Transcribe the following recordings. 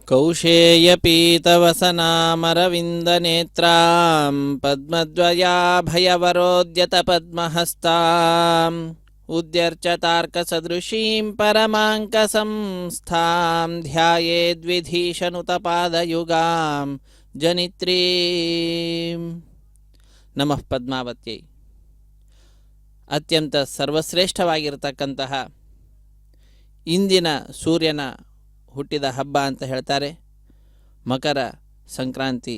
ಕೌಶೇಯಪೀತವಸನಾಮರವಿಂದನೇತ್ರಾಂ ಪದ್ಮದ್ವಯಾಭಯವರೋದ್ಯತಪದ್ಮಹಸ್ತಾಂ ಉದ್ಯರ್ಚತಾರ್ಕಸದೃಶೀಂ ಪರಮಾಂಕಸಂಸ್ಥಾಂ ಧ್ಯಾಯೇದ್ವಿಧೀಶನುತಪಾದಯುಗಾಂ ಜನಿತ್ರೀಂ. ನಮಃ ಪದ್ಮಾವತ್ಯೈ. ಅತ್ಯಂತ ಸರ್ವಶ್ರೇಷ್ಠವಾಗಿರತಕ್ಕಂತಹ ಇಂದಿನ ಸೂರ್ಯನ ಹುಟ್ಟಿದ ಹಬ್ಬ ಅಂತ ಹೇಳ್ತಾರೆ. ಮಕರ ಸಂಕ್ರಾಂತಿ,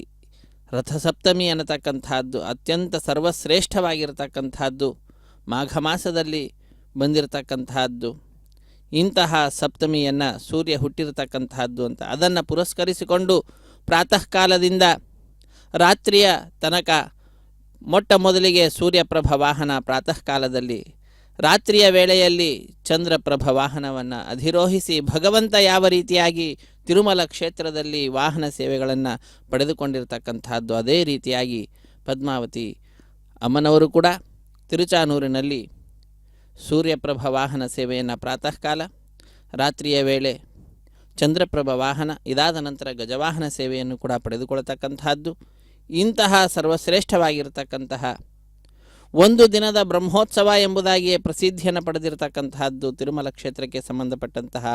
ರಥಸಪ್ತಮಿ ಅನ್ನತಕ್ಕಂಥದ್ದು ಅತ್ಯಂತ ಸರ್ವಶ್ರೇಷ್ಠವಾಗಿರತಕ್ಕಂಥದ್ದು, ಮಾಘ ಮಾಸದಲ್ಲಿ ಬಂದಿರತಕ್ಕಂತಹದ್ದು. ಇಂತಹ ಸಪ್ತಮಿಯನ್ನು ಸೂರ್ಯ ಹುಟ್ಟಿರತಕ್ಕಂತಹದ್ದು ಅಂತ ಅದನ್ನು ಪುರಸ್ಕರಿಸಿಕೊಂಡು ಪ್ರಾತಃ ಕಾಲದಿಂದ ರಾತ್ರಿಯ ತನಕ ಮೊಟ್ಟ ಮೊದಲಿಗೆ ಸೂರ್ಯಪ್ರಭ ವಾಹನ ಪ್ರಾತಃ ಕಾಲದಲ್ಲಿ, ರಾತ್ರಿಯ ವೇಳೆಯಲ್ಲಿ ಚಂದ್ರಪ್ರಭ ವಾಹನವನ್ನು ಅಧಿರೋಹಿಸಿ ಭಗವಂತ ಯಾವ ರೀತಿಯಾಗಿ ತಿರುಮಲ ಕ್ಷೇತ್ರದಲ್ಲಿ ವಾಹನ ಸೇವೆಗಳನ್ನು ಪಡೆದುಕೊಂಡಿರತಕ್ಕಂತಹದ್ದು, ಅದೇ ರೀತಿಯಾಗಿ ಪದ್ಮಾವತಿ ಅಮ್ಮನವರು ಕೂಡ ತಿರುಚಾನೂರಿನಲ್ಲಿ ಸೂರ್ಯಪ್ರಭ ವಾಹನ ಸೇವೆಯನ್ನು ಪ್ರಾತಃ ಕಾಲ, ರಾತ್ರಿಯ ವೇಳೆ ಚಂದ್ರಪ್ರಭ ವಾಹನ, ಇದಾದ ನಂತರ ಗಜವಾಹನ ಸೇವೆಯನ್ನು ಕೂಡ ಪಡೆದುಕೊಳ್ಳತಕ್ಕಂತಹದ್ದು. ಇಂತಹ ಸರ್ವಶ್ರೇಷ್ಠವಾಗಿರತಕ್ಕಂತಹ ಒಂದು ದಿನದ ಬ್ರಹ್ಮೋತ್ಸವ ಎಂಬುದಾಗಿಯೇ ಪ್ರಸಿದ್ಧಿಯನ್ನು ಪಡೆದಿರತಕ್ಕಂತಹದ್ದು ತಿರುಮಲ ಕ್ಷೇತ್ರಕ್ಕೆ ಸಂಬಂಧಪಟ್ಟಂತಹ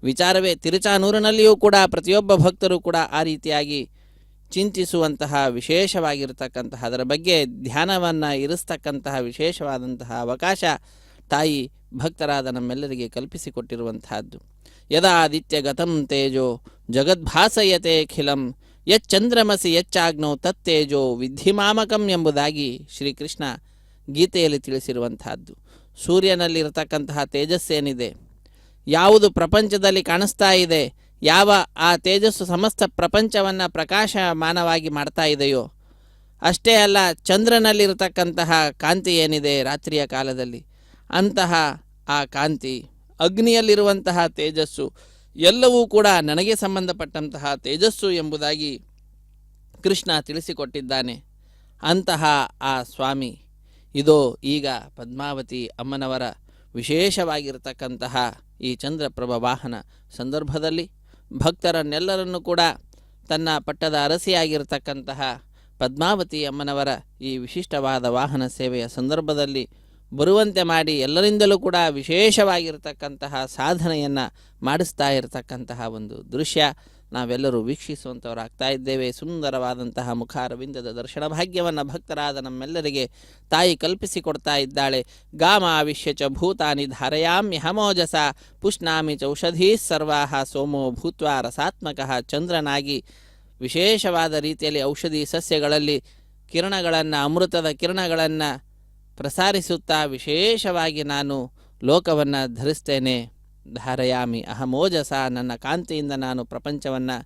ವಿಚಾರವೇ. ತಿರುಚಾನೂರಿನಲ್ಲಿಯೂ ಕೂಡ ಪ್ರತಿಯೊಬ್ಬ ಭಕ್ತರು ಕೂಡ ಆ ರೀತಿಯಾಗಿ ಚಿಂತಿಸುವಂತಹ ವಿಶೇಷವಾಗಿರತಕ್ಕಂತಹ, ಅದರ ಬಗ್ಗೆ ಧ್ಯಾನವನ್ನು ಇರಿಸ್ತಕ್ಕಂತಹ ವಿಶೇಷವಾದಂತಹ ಅವಕಾಶ ತಾಯಿ ಭಕ್ತರಾದ ನಮ್ಮೆಲ್ಲರಿಗೆ ಕಲ್ಪಿಸಿಕೊಟ್ಟಿರುವಂತಹದ್ದು. ಯದಾದಿತ್ಯ ಗತಂ ತೇಜೋ ಜಗದ್ಭಾಸಯತೆ ಖಿಲಂ ಯಚ್ಚಂದ್ರಮಸಿ ಯಚ್ಚಾಗ್ನೋ ತತ್ತೇಜೋ ವಿದ್ಧಿಮಾಮಕಂ ಎಂಬುದಾಗಿ ಶ್ರೀಕೃಷ್ಣ ಗೀತೆಯಲ್ಲಿ ತಿಳಿಸಿರುವಂತಹದ್ದು. ಸೂರ್ಯನಲ್ಲಿರತಕ್ಕಂತಹ ತೇಜಸ್ಸೇನಿದೆ, ಯಾವುದು ಪ್ರಪಂಚದಲ್ಲಿ ಕಾಣಿಸ್ತಾ ಇದೆ, ಯಾವ ಆ ತೇಜಸ್ಸು ಸಮಸ್ತ ಪ್ರಪಂಚವನ್ನು ಪ್ರಕಾಶಮಾನವಾಗಿ ಮಾಡ್ತಾ ಇದೆಯೋ, ಅಷ್ಟೇ ಅಲ್ಲ ಚಂದ್ರನಲ್ಲಿರತಕ್ಕಂತಹ ಕಾಂತಿ ಏನಿದೆ ರಾತ್ರಿಯ ಕಾಲದಲ್ಲಿ, ಅಂತಹ ಆ ಕಾಂತಿ, ಅಗ್ನಿಯಲ್ಲಿರುವಂತಹ ತೇಜಸ್ಸು ಎಲ್ಲವೂ ಕೂಡ ನನಗೆ ಸಂಬಂಧಪಟ್ಟಂತಹ ತೇಜಸ್ಸು ಎಂಬುದಾಗಿ ಕೃಷ್ಣ ತಿಳಿಸಿಕೊಟ್ಟಿದ್ದಾನೆ. ಅಂತಹ ಆ ಸ್ವಾಮಿ ಇದೋ ಈಗ ಪದ್ಮಾವತಿ ಅಮ್ಮನವರ ವಿಶೇಷವಾಗಿರತಕ್ಕಂತಹ ಈ ಚಂದ್ರಪ್ರಭ ವಾಹನ ಸಂದರ್ಭದಲ್ಲಿ ಭಕ್ತರನ್ನೆಲ್ಲರನ್ನೂ ಕೂಡ ತನ್ನ ಪಟ್ಟದ ಅರಸಿಯಾಗಿರತಕ್ಕಂತಹ ಪದ್ಮಾವತಿ ಅಮ್ಮನವರ ಈ ವಿಶಿಷ್ಟವಾದ ವಾಹನ ಸೇವೆಯ ಸಂದರ್ಭದಲ್ಲಿ ಬರುವಂತೆ ಮಾಡಿ ಎಲ್ಲರಿಂದಲೂ ಕೂಡ ವಿಶೇಷವಾಗಿರತಕ್ಕಂತಹ ಸಾಧನೆಯನ್ನು ಮಾಡಿಸ್ತಾ ಇರತಕ್ಕಂತಹ ಒಂದು ದೃಶ್ಯ ನಾವೆಲ್ಲರೂ ವೀಕ್ಷಿಸುವಂಥವರಾಗ್ತಾ ಇದ್ದೇವೆ. ಸುಂದರವಾದಂತಹ ಮುಖಾರವಿಂದದ ದರ್ಶನ ಭಾಗ್ಯವನ್ನು ಭಕ್ತರಾದ ನಮ್ಮೆಲ್ಲರಿಗೆ ತಾಯಿ ಕಲ್ಪಿಸಿಕೊಡ್ತಾ ಇದ್ದಾಳೆ. ಗಾಮಾವಿಶ್ಯ ಚ ಭೂತಾನಿ ಧಾರಯಾಮ್ಯಹಮೋಜಸ ಪುಷ್ಣಾಮಿ ಚೌಷಧೀ ಸರ್ವಾಹ ಸೋಮೋ ಭೂತ್ವ ರಸಾತ್ಮಕಃ. ಚಂದ್ರನಾಗಿ ವಿಶೇಷವಾದ ರೀತಿಯಲ್ಲಿ ಔಷಧಿ ಸಸ್ಯಗಳಲ್ಲಿ ಕಿರಣಗಳನ್ನು, ಅಮೃತದ ಕಿರಣಗಳನ್ನು ಪ್ರಸಾರಿಸುತ್ತಾ ವಿಶೇಷವಾಗಿ ನಾನು ಲೋಕವನ್ನು ಧರಿಸ್ತೇನೆ. ಧಾರಯಾಮಿ ಅಹಮೋಜಸ, ನನ್ನ ಕಾಂತಿಯಿಂದ ನಾನು ಪ್ರಪಂಚವನ್ನು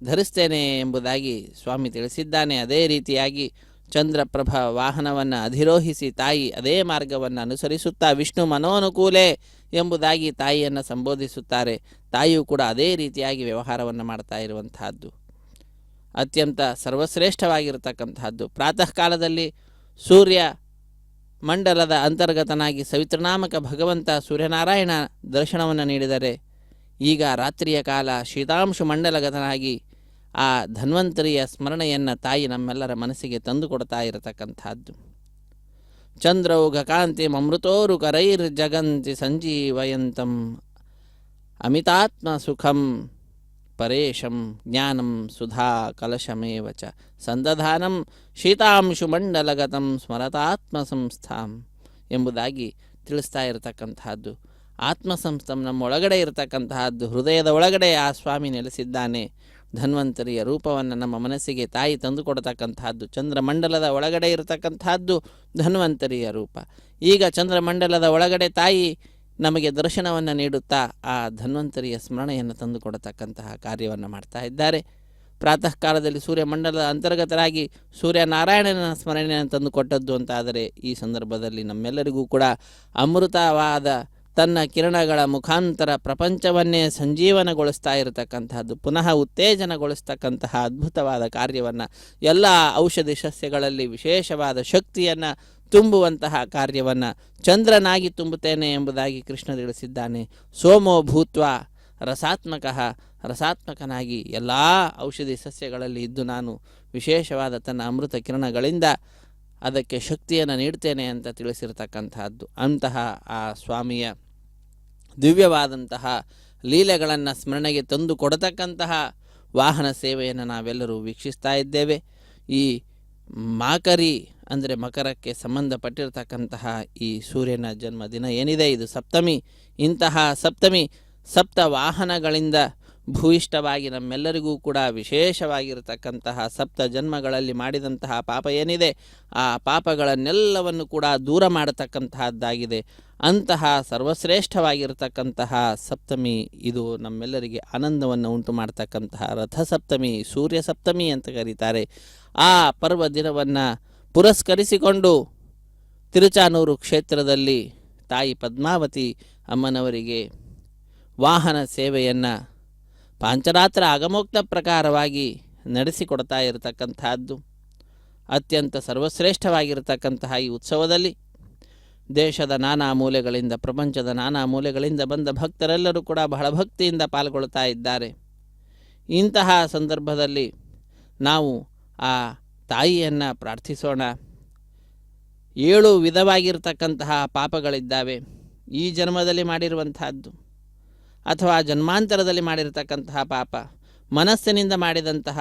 ಧರಿಸ್ತೇನೆ ಎಂಬುದಾಗಿ ಸ್ವಾಮಿ ತಿಳಿಸಿದ್ದಾನೆ. ಅದೇ ರೀತಿಯಾಗಿ ಚಂದ್ರಪ್ರಭ ವಾಹನವನ್ನು ಅಧಿರೋಹಿಸಿ ತಾಯಿ ಅದೇ ಮಾರ್ಗವನ್ನು ಅನುಸರಿಸುತ್ತಾ ವಿಷ್ಣು ಮನೋನುಕೂಲೆ ಎಂಬುದಾಗಿ ತಾಯಿಯನ್ನು ಸಂಬೋಧಿಸುತ್ತಾರೆ. ತಾಯಿಯೂ ಕೂಡ ಅದೇ ರೀತಿಯಾಗಿ ವ್ಯವಹಾರವನ್ನು ಮಾಡ್ತಾ ಇರುವಂತಹದ್ದು ಅತ್ಯಂತ ಸರ್ವಶ್ರೇಷ್ಠವಾಗಿರತಕ್ಕಂತಹದ್ದು. ಪ್ರಾತಃ ಕಾಲದಲ್ಲಿ ಸೂರ್ಯ ಮಂಡಲದ ಅಂತರ್ಗತನಾಗಿ ಸವಿತೃನಾಮಕ ಭಗವಂತ ಸೂರ್ಯನಾರಾಯಣ ದರ್ಶನವನ್ನು ನೀಡಿದರೆ, ಈಗ ರಾತ್ರಿಯ ಕಾಲ ಶೀತಾಂಶು ಮಂಡಲಗತನಾಗಿ ಆ ಧನ್ವಂತರಿಯ ಸ್ಮರಣೆಯನ್ನು ತಾಯಿ ನಮ್ಮೆಲ್ಲರ ಮನಸ್ಸಿಗೆ ತಂದುಕೊಡ್ತಾ ಇರತಕ್ಕಂಥದ್ದು. ಚಂದ್ರೌಘ ಕಾಂತಿ ಅಮೃತೋರು ಕರೈರ್ ಜಗಂತಿ ಸಂಜೀವಯಂತಂ ಅಮಿತಾತ್ಮ ಸುಖಂ ಪರೇಶಂ ಜ್ಞಾನಂ ಸುಧಾ ಕಲಶಮೇವ ಚ ಸಂದಧಾನಂ ಶೀತಾಂಶು ಮಂಡಲಗತಂ ಸ್ಮರತಾತ್ಮ ಸಂಸ್ಥಾಂ ಎಂಬುದಾಗಿ ತಿಳಿಸ್ತಾ ಇರತಕ್ಕಂತಹದ್ದು. ಆತ್ಮಸಂಸ್ಥಂ ನಮ್ಮ ಒಳಗಡೆ ಇರತಕ್ಕಂತಹದ್ದು, ಹೃದಯದ ಒಳಗಡೆ ಆ ಸ್ವಾಮಿ ನೆಲೆಸಿದ್ದಾನೆ. ಧನ್ವಂತರಿಯ ರೂಪವನ್ನು ನಮ್ಮ ಮನಸ್ಸಿಗೆ ತಾಯಿ ತಂದುಕೊಡ್ತಕ್ಕಂತಹದ್ದು. ಚಂದ್ರಮಂಡಲದ ಒಳಗಡೆ ಇರತಕ್ಕಂತಹದ್ದು ಧನ್ವಂತರಿಯ ರೂಪ. ಈಗ ಚಂದ್ರಮಂಡಲದ ಒಳಗಡೆ ತಾಯಿ ನಮಗೆ ದರ್ಶನವನ್ನು ನೀಡುತ್ತಾ ಆ ಧನ್ವಂತರಿಯ ಸ್ಮರಣೆಯನ್ನು ತಂದುಕೊಡತಕ್ಕಂತಹ ಕಾರ್ಯವನ್ನು ಮಾಡ್ತಾ ಇದ್ದಾರೆ. ಪ್ರಾತಃ ಕಾಲದಲ್ಲಿ ಸೂರ್ಯಮಂಡಲದ ಅಂತರ್ಗತರಾಗಿ ಸೂರ್ಯನಾರಾಯಣನ ಸ್ಮರಣೆಯನ್ನು ತಂದುಕೊಟ್ಟದ್ದು ಅಂತಾದರೆ, ಈ ಸಂದರ್ಭದಲ್ಲಿ ನಮ್ಮೆಲ್ಲರಿಗೂ ಕೂಡ ಅಮೃತವಾದ ತನ್ನ ಕಿರಣಗಳ ಮುಖಾಂತರ ಪ್ರಪಂಚವನ್ನೇ ಸಂಜೀವನಗೊಳಿಸ್ತಾ ಇರತಕ್ಕಂತಹದ್ದು, ಪುನಃ ಉತ್ತೇಜನಗೊಳಿಸ್ತಕ್ಕಂತಹ ಅದ್ಭುತವಾದ ಕಾರ್ಯವನ್ನು, ಎಲ್ಲ ಔಷಧಿ ಸಸ್ಯಗಳಲ್ಲಿ ವಿಶೇಷವಾದ ಶಕ್ತಿಯನ್ನು ತುಂಬುವಂತಹ ಕಾರ್ಯವನ್ನು ಚಂದ್ರನಾಗಿ ತುಂಬುತ್ತೇನೆ ಎಂಬುದಾಗಿ ಕೃಷ್ಣ ತಿಳಿಸಿದ್ದಾನೆ. ಸೋಮೋ ಭೂತ್ವ ರಸಾತ್ಮಕನಾಗಿ ಎಲ್ಲ ಔಷಧಿ ಸಸ್ಯಗಳಲ್ಲಿ ಇದ್ದು ನಾನು ವಿಶೇಷವಾದ ತನ್ನ ಅಮೃತ ಕಿರಣಗಳಿಂದ ಅದಕ್ಕೆ ಶಕ್ತಿಯನ್ನು ನೀಡ್ತೇನೆ ಅಂತ ತಿಳಿಸಿರ್ತಕ್ಕಂತಹದ್ದು. ಅಂತಹ ಆ ಸ್ವಾಮಿಯ ದಿವ್ಯವಾದಂತಹ ಲೀಲೆಗಳನ್ನು ಸ್ಮರಣೆಗೆ ತಂದು ಕೊಡತಕ್ಕಂತಹ ವಾಹನ ಸೇವೆಯನ್ನು ನಾವೆಲ್ಲರೂ ವೀಕ್ಷಿಸ್ತಾ ಇದ್ದೇವೆ. ಈ ಮಾಕರಿ ಅಂದರೆ ಮಕರಕ್ಕೆ ಸಂಬಂಧಪಟ್ಟಿರತಕ್ಕಂತಹ ಈ ಸೂರ್ಯನ ಜನ್ಮದಿನ ಏನಿದೆ, ಇದು ಸಪ್ತಮಿ. ಇಂತಹ ಸಪ್ತಮಿ ಸಪ್ತ ವಾಹನಗಳಿಂದ ಭೂಯಿಷ್ಠವಾಗಿ ನಮ್ಮೆಲ್ಲರಿಗೂ ಕೂಡ ವಿಶೇಷವಾಗಿರತಕ್ಕಂತಹ ಸಪ್ತ ಜನ್ಮಗಳಲ್ಲಿ ಮಾಡಿದಂತಹ ಪಾಪ ಏನಿದೆ, ಆ ಪಾಪಗಳನ್ನೆಲ್ಲವನ್ನು ಕೂಡ ದೂರ ಮಾಡತಕ್ಕಂತಹದ್ದಾಗಿದೆ. ಅಂತಹ ಸರ್ವಶ್ರೇಷ್ಠವಾಗಿರತಕ್ಕಂತಹ ಸಪ್ತಮಿ ಇದು ನಮ್ಮೆಲ್ಲರಿಗೆ ಆನಂದವನ್ನು ಉಂಟು ಮಾಡ್ತಕ್ಕಂತಹ ರಥಸಪ್ತಮಿ, ಸೂರ್ಯ ಸಪ್ತಮಿ ಅಂತ ಕರೀತಾರೆ. ಆ ಪರ್ವ ದಿನವನ್ನು ಪುರಸ್ಕರಿಸಿಕೊಂಡು ತಿರುಚಾನೂರು ಕ್ಷೇತ್ರದಲ್ಲಿ ತಾಯಿ ಪದ್ಮಾವತಿ ಅಮ್ಮನವರಿಗೆ ವಾಹನ ಸೇವೆಯನ್ನು ಪಾಂಚರಾತ್ರ ಆಗಮೋಕ್ತ ಪ್ರಕಾರವಾಗಿ ನಡೆಸಿಕೊಡ್ತಾ ಇರತಕ್ಕಂತಹದ್ದು ಅತ್ಯಂತ ಸರ್ವಶ್ರೇಷ್ಠವಾಗಿರತಕ್ಕಂತಹ ಈ ಉತ್ಸವದಲ್ಲಿ ದೇಶದ ನಾನಾ ಮೂಲೆಗಳಿಂದ, ಪ್ರಪಂಚದ ನಾನಾ ಮೂಲೆಗಳಿಂದ ಬಂದ ಭಕ್ತರೆಲ್ಲರೂ ಕೂಡ ಬಹಳ ಭಕ್ತಿಯಿಂದ ಪಾಲ್ಗೊಳ್ತಾ ಇದ್ದಾರೆ. ಇಂತಹ ಸಂದರ್ಭದಲ್ಲಿ ನಾವು ಆ ತಾಯಿಯನ್ನು ಪ್ರಾರ್ಥಿಸೋಣ. 7 ವಿಧವಾಗಿರ್ತಕ್ಕಂತಹ ಪಾಪಗಳಿದ್ದಾವೆ. ಈ ಜನ್ಮದಲ್ಲಿ ಮಾಡಿರುವಂತಹದ್ದು ಅಥವಾ ಜನ್ಮಾಂತರದಲ್ಲಿ ಮಾಡಿರತಕ್ಕಂತಹ ಪಾಪ, ಮನಸ್ಸಿನಿಂದ ಮಾಡಿದಂತಹ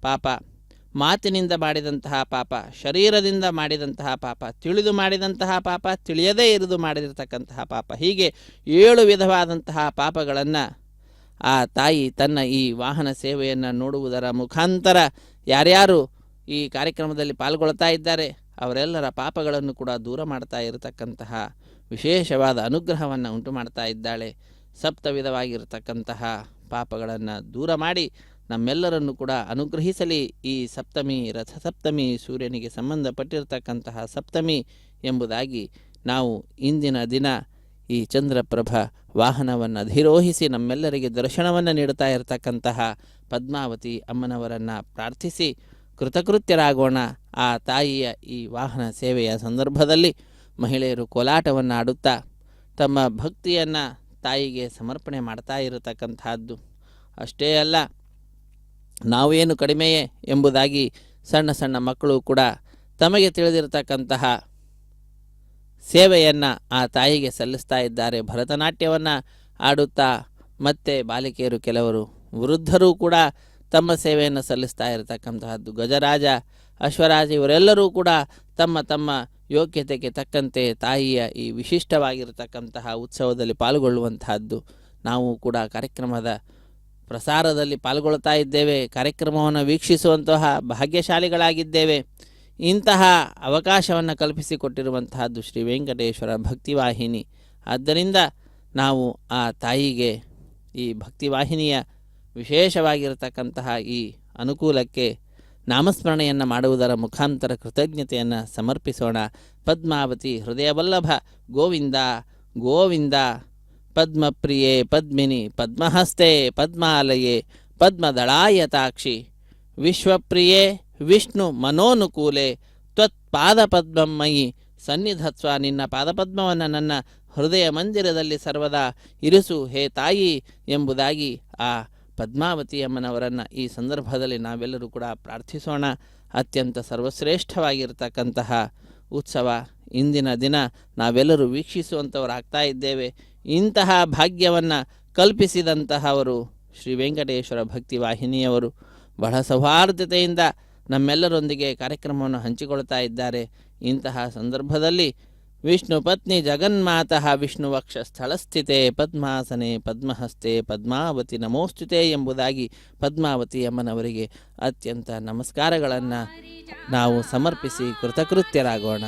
ಪಾಪ, ಮಾತಿನಿಂದ ಮಾಡಿದಂತಹ ಪಾಪ, ಶರೀರದಿಂದ ಮಾಡಿದಂತಹ ಪಾಪ, ತಿಳಿದು ಮಾಡಿದಂತಹ ಪಾಪ, ತಿಳಿಯದೇ ಇರುವುದು ಮಾಡಿರತಕ್ಕಂತಹ ಪಾಪ, ಹೀಗೆ 7 ವಿಧವಾದಂತಹ ಪಾಪಗಳನ್ನು ಆ ತಾಯಿ ತನ್ನ ಈ ವಾಹನ ಸೇವೆಯನ್ನು ನೋಡುವುದರ ಮುಖಾಂತರ ಯಾರ್ಯಾರು ಈ ಕಾರ್ಯಕ್ರಮದಲ್ಲಿ ಪಾಲ್ಗೊಳ್ತಾ ಇದ್ದಾರೆ ಅವರೆಲ್ಲರ ಪಾಪಗಳನ್ನು ಕೂಡ ದೂರ ಮಾಡ್ತಾ ಇರತಕ್ಕಂತಹ ವಿಶೇಷವಾದ ಅನುಗ್ರಹವನ್ನು ಉಂಟು ಮಾಡ್ತಾ ಇದ್ದಾಳೆ. ಸಪ್ತ ವಿಧವಾಗಿರತಕ್ಕಂತಹ ಪಾಪಗಳನ್ನು ದೂರ ಮಾಡಿ ನಮ್ಮೆಲ್ಲರನ್ನು ಕೂಡ ಅನುಗ್ರಹಿಸಲಿ. ಈ ಸಪ್ತಮಿ ರಥಸಪ್ತಮಿ ಸೂರ್ಯನಿಗೆ ಸಂಬಂಧಪಟ್ಟಿರತಕ್ಕಂತಹ ಸಪ್ತಮಿ ಎಂಬುದಾಗಿ ನಾವು ಇಂದಿನ ದಿನ ಈ ಚಂದ್ರಪ್ರಭ ವಾಹನವನ್ನು ಅಧಿರೋಹಿಸಿ ನಮ್ಮೆಲ್ಲರಿಗೆ ದರ್ಶನವನ್ನು ನೀಡುತ್ತಾ ಇರತಕ್ಕಂತಹ ಪದ್ಮಾವತಿ ಅಮ್ಮನವರನ್ನು ಪ್ರಾರ್ಥಿಸಿ ಕೃತಕೃತ್ಯರಾಗೋಣ. ಆ ತಾಯಿಯ ಈ ವಾಹನ ಸೇವೆಯ ಸಂದರ್ಭದಲ್ಲಿ ಮಹಿಳೆಯರು ಕೋಲಾಟವನ್ನು ಆಡುತ್ತಾ ತಮ್ಮ ಭಕ್ತಿಯನ್ನು ತಾಯಿಗೆ ಸಮರ್ಪಣೆ ಮಾಡ್ತಾ ಇರತಕ್ಕಂತಹದ್ದು ಅಷ್ಟೇ ಅಲ್ಲ, ನಾವೇನು ಕಡಿಮೆಯೇ ಎಂಬುದಾಗಿ ಸಣ್ಣ ಸಣ್ಣ ಮಕ್ಕಳು ಕೂಡ ತಮಗೆ ತಿಳಿದಿರತಕ್ಕಂತಹ ಸೇವೆಯನ್ನು ಆ ತಾಯಿಗೆ ಸಲ್ಲಿಸ್ತಾ ಇದ್ದಾರೆ. ಭರತನಾಟ್ಯವನ್ನು ಆಡುತ್ತಾ ಮತ್ತು ಬಾಲಿಕೆಯರು, ಕೆಲವರು ವೃದ್ಧರೂ ಕೂಡ ತಮ್ಮ ಸೇವೆಯನ್ನು ಸಲ್ಲಿಸ್ತಾ ಇರತಕ್ಕಂತಹದ್ದು. ಗಜರಾಜ, ಅಶ್ವರಾಜ ಇವರೆಲ್ಲರೂ ಕೂಡ ತಮ್ಮ ತಮ್ಮ ಯೋಗ್ಯತೆಗೆ ತಕ್ಕಂತೆ ತಾಯಿಯ ಈ ವಿಶಿಷ್ಟವಾಗಿರತಕ್ಕಂತಹ ಉತ್ಸವದಲ್ಲಿ ಪಾಲ್ಗೊಳ್ಳುವಂತಹದ್ದು. ನಾವು ಕೂಡ ಕಾರ್ಯಕ್ರಮದ ಪ್ರಸಾರದಲ್ಲಿ ಪಾಲ್ಗೊಳ್ತಾ ಇದ್ದೇವೆ, ಕಾರ್ಯಕ್ರಮವನ್ನು ವೀಕ್ಷಿಸುವಂತಹ ಭಾಗ್ಯಶಾಲಿಗಳಾಗಿದ್ದೇವೆ. ಇಂತಹ ಅವಕಾಶವನ್ನು ಕಲ್ಪಿಸಿಕೊಟ್ಟಿರುವಂತಹದ್ದು ಶ್ರೀ ವೆಂಕಟೇಶ್ವರ ಭಕ್ತಿವಾಹಿನಿ. ಆದ್ದರಿಂದ ನಾವು ಆ ತಾಯಿಗೆ ಈ ಭಕ್ತಿವಾಹಿನಿಯ ವಿಶೇಷವಾಗಿರತಕ್ಕಂತಹ ಈ ಅನುಕೂಲಕ್ಕೆ ನಾಮಸ್ಮರಣೆಯನ್ನು ಮಾಡುವುದರ ಮುಖಾಂತರ ಕೃತಜ್ಞತೆಯನ್ನು ಸಮರ್ಪಿಸೋಣ. ಪದ್ಮಾವತಿ ಹೃದಯವಲ್ಲಭ ಗೋವಿಂದ ಗೋವಿಂದ. ಪದ್ಮಪ್ರಿಯೆ ಪದ್ಮಿನಿ ಪದ್ಮಹಸ್ತೆ ಪದ್ಮಾಲಯೇ ಪದ್ಮದಳಾಯತಾಕ್ಷಿ ವಿಶ್ವಪ್ರಿಯೇ ವಿಷ್ಣು ಮನೋನುಕೂಲೆ ತ್ವತ್ಪಾದಪದ್ಮಮಯಿ ಸನ್ನಿಧತ್ವ. ನಿನ್ನ ಪಾದಪದ್ಮವನ್ನು ನನ್ನ ಹೃದಯ ಮಂದಿರದಲ್ಲಿ ಸರ್ವದಾ ಇರಿಸು ಹೇ ತಾಯಿ ಎಂಬುದಾಗಿ ಆ ಪದ್ಮಾವತಿ ಅಮ್ಮನವರನ್ನು ಈ ಸಂದರ್ಭದಲ್ಲಿ ನಾವೆಲ್ಲರೂ ಕೂಡ ಪ್ರಾರ್ಥಿಸೋಣ. ಅತ್ಯಂತ ಸರ್ವಶ್ರೇಷ್ಠವಾಗಿರತಕ್ಕಂತಹ ಉತ್ಸವ ಇಂದಿನ ದಿನ ನಾವೆಲ್ಲರೂ ವೀಕ್ಷಿಸುವಂಥವರಾಗ್ತಾ ಇದ್ದೇವೆ. ಇಂತಹ ಭಾಗ್ಯವನ್ನು ಕಲ್ಪಿಸಿದಂತಹವರು ಶ್ರೀ ವೆಂಕಟೇಶ್ವರ ಭಕ್ತಿವಾಹಿನಿಯವರು ಬಹಳ ಸೌಹಾರ್ದತೆಯಿಂದ ನಮ್ಮೆಲ್ಲರೊಂದಿಗೆ ಕಾರ್ಯಕ್ರಮವನ್ನು ಹಂಚಿಕೊಳ್ತಾ ಇದ್ದಾರೆ. ಇಂತಹ ಸಂದರ್ಭದಲ್ಲಿ ವಿಷ್ಣು ಪತ್ನಿ ಜಗನ್ಮಾತಃ ವಿಷ್ಣುವಕ್ಷ ಸ್ಥಳಸ್ಥಿತೆ ಪದ್ಮಾಸನೆ ಪದ್ಮಹಸ್ತೆ ಪದ್ಮಾವತಿ ನಮೋಸ್ತುತೆ ಎಂಬುದಾಗಿ ಪದ್ಮಾವತಿ ಅಮ್ಮನವರಿಗೆ ಅತ್ಯಂತ ನಮಸ್ಕಾರಗಳನ್ನು ನಾವು ಸಮರ್ಪಿಸಿ ಕೃತಕೃತ್ಯರಾಗೋಣ.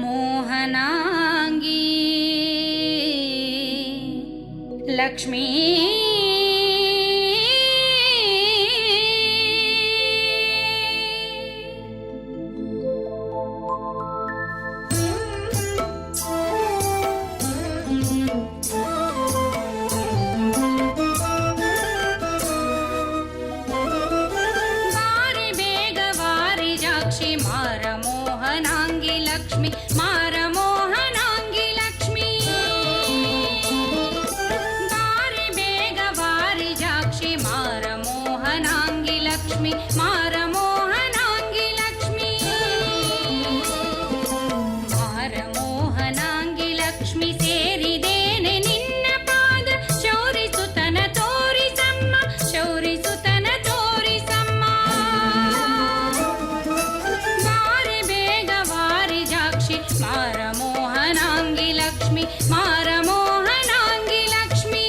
मोहनांगी लक्ष्मी ಜಾಕ್ಷಿ ಮಾರಮೋಹನಾಂಗಿ ಲಕ್ಷ್ಮಿ ಮಾರಮೋಹನಾಂಗಿ ಲಕ್ಷ್ಮಿ ಬಾರಿ ಬೇಗ ಬಾರಿ ಜಾಕ್ಷಿ ಮಾರಮೋಹನಾಂಗಿ ಲಕ್ಷ್ಮಿ ಮಾರಮೋಹನಾಂಗಿ ಲಕ್ಷ್ಮಿ ಮಾರಮೋಹನಾಂಗಿ ಲಕ್ಷ್ಮಿ ಸೇರಿದೇನೆ ನಿನ್ನ ಪಾದ ಶೌರಿಸುತನ ತೋರಿಸಮ್ಮ ಶೌರಿಸುತನ ತೋರಿಸಮ್ಮ ಬಾರಿ ಬೇಗ ಬಾರಿ ಜಾಕ್ಷಿ ಮಾರಮೋಹನಾಂಗಿ ಲಕ್ಷ್ಮಿ ಮಾರಮೋಹನಾಂಗಿ ಲಕ್ಷ್ಮಿ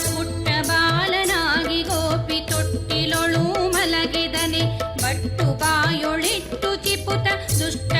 ಪುಟ್ಟ ಬಾಲನಾಗಿ ಗೋಪಿ ತೊಟ್ಟಿಲೊಳು ಮಲಗಿದನೆ ಬಟ್ಟು ಬಾಯೊಳಿಟ್ಟು ಚಿಪುತ ದುಷ್ಟ